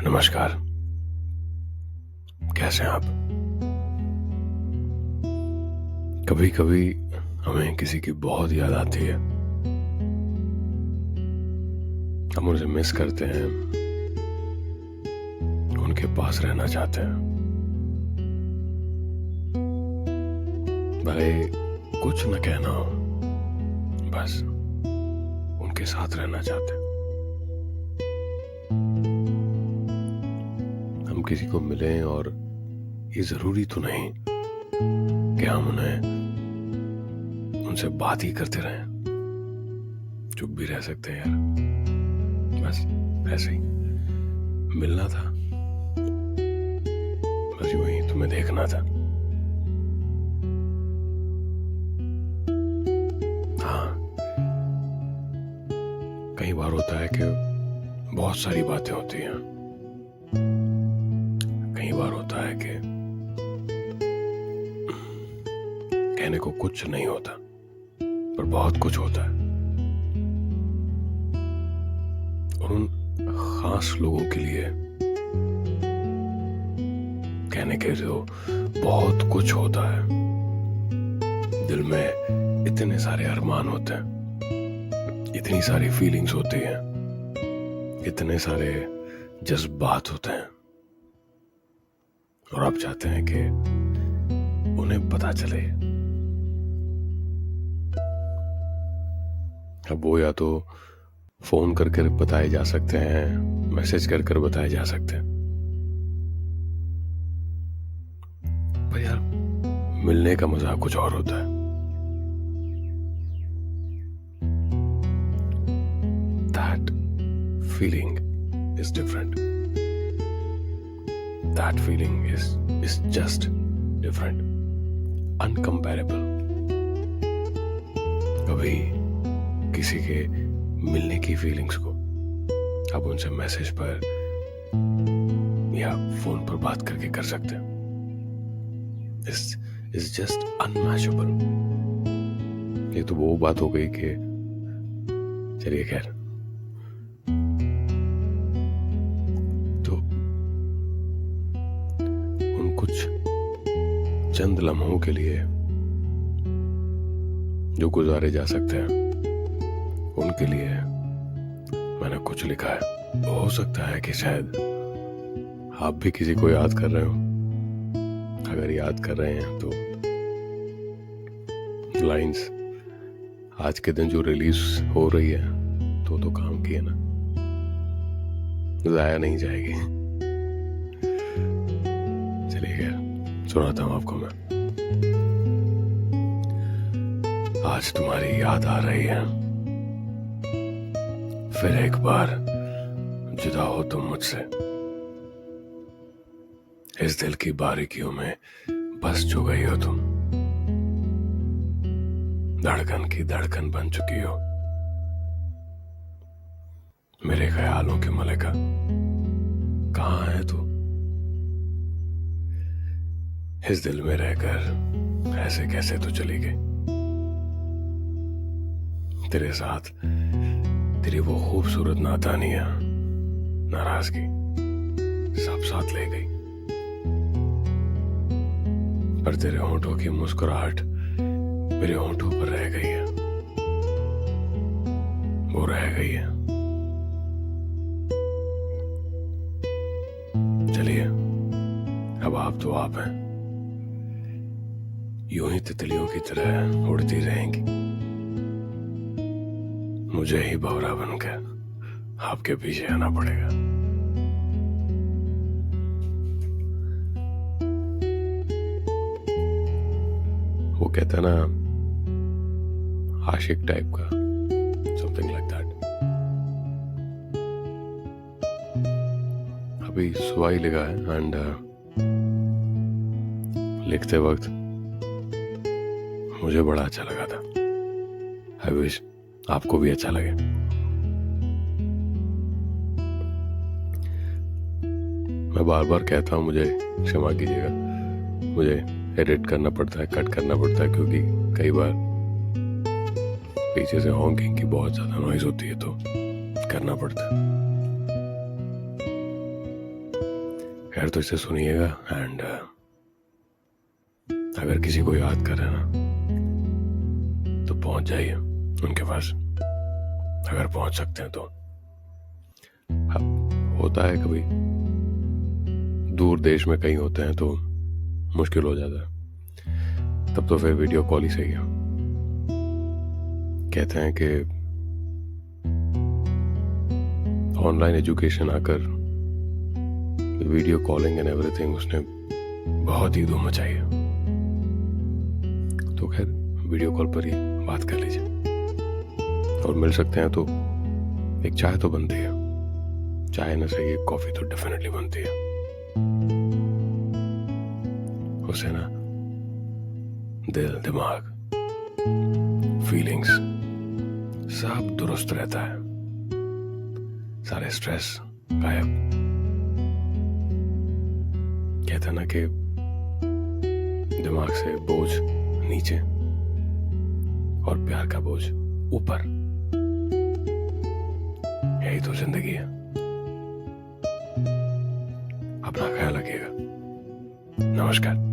नमस्कार। कैसे हैं आप? कभी कभी हमें किसी की बहुत याद आती है, हम उनसे मिस करते हैं, उनके पास रहना चाहते हैं, भले कुछ न कहना हो, बस उनके साथ रहना चाहते हैं। हम किसी को मिलें और ये जरूरी तो नहीं कि हम उनसे बात ही करते रहें, चुप भी रह सकते हैं यार, बस ऐसे ही मिलना था, बस यूं ही तुम्हें देखना था। हाँ, कई बार होता है कि बहुत सारी बातें होती हैं, कई बार होता है कि कहने को कुछ नहीं होता पर बहुत कुछ होता है, और उन खास लोगों के लिए कहने के जो बहुत कुछ होता है, दिल में इतने सारे अरमान होते हैं, इतनी सारी फीलिंग्स होती हैं, इतने सारे जज्बात होते हैं, और आप चाहते हैं कि उन्हें पता चले। अब वो या तो फोन करके बताए जा सकते हैं, मैसेज कर बताए जा सकते हैं, पर यार मिलने का मजा कुछ और होता है। That feeling is different. That feeling is just different, uncomparable. कभी किसी के मिलने की फीलिंग्स को आप उनसे मैसेज पर या फोन पर बात करके कर सकते हैं। It's just unmatchable. ये तो वो बात हो गई कि चलिए खैर, तो उन कुछ चंद लम्हों के लिए जो गुजारे जा सकते हैं, उनके लिए मैंने कुछ लिखा है। हो सकता है कि शायद आप भी किसी को याद कर रहे हो। अगर याद कर रहे हैं तो लाइंस आज के दिन जो रिलीज हो रही है तो काम की है ना, जाया नहीं जाएगी। चलिए खैर, सुनाता हूं आपको मैं। आज तुम्हारी याद आ रही है, फिर एक बार जुदा हो तुम मुझसे, इस दिल की बारीकियों में बस जो गई हो तुम, धड़कन की धड़कन बन चुकी हो, मेरे ख्यालों की मलिका, कहाँ है तू? इस दिल में रहकर ऐसे कैसे तू चली गई? तेरे साथ तेरी वो खूबसूरत नादानियां, नाराजगी सब साथ ले गई, पर तेरे होंठों की मुस्कुराहट मेरे होंठों पर रह गई है, वो रह गई है। चलिए, अब आप तो आप हैं, यूं ही तितलियों की तरह उड़ती रहेंगी, मुझे ही भंवरा बनकर आपके पीछे आना पड़ेगा। वो कहता है ना, आशिक टाइप का, समथिंग लाइक दैट। अभी सुबह ही लिखा है, एंड लिखते वक्त मुझे बड़ा अच्छा लगा था। आई विश आपको भी अच्छा लगे। मैं बार बार कहता हूँ, मुझे क्षमा कीजिएगा, मुझे एडिट करना पड़ता है, कट करना पड़ता है, क्योंकि कई बार पीछे से हॉकिंग की बहुत ज्यादा नॉइज होती है, तो करना पड़ता है। खैर तो इसे सुनिएगा एंड अगर किसी को याद कर रहे ना तो पहुंच जाइए उनके पास, अगर पहुंच सकते हैं तो। होता है कभी दूर देश में कहीं होते हैं तो मुश्किल हो जाता है, तब तो फिर वीडियो कॉल ही सही है। कहते हैं कि ऑनलाइन एजुकेशन आकर वीडियो कॉलिंग एंड एवरीथिंग उसने बहुत ही धूम मचाई है। तो खैर वीडियो कॉल पर ही बात कर लीजिए, और मिल सकते हैं तो एक चाय तो बनती है, चाय ना सही एक कॉफी तो डेफिनेटली बनती है। उसे ना दिल, दिमाग, फीलिंग्स सब दुरुस्त रहता है, सारे स्ट्रेस गायब। कहते ना कि दिमाग से बोझ नीचे और प्यार का बोझ ऊपर, यही तो जिंदगी है। अपना ख्याल रखिएगा। नमस्कार।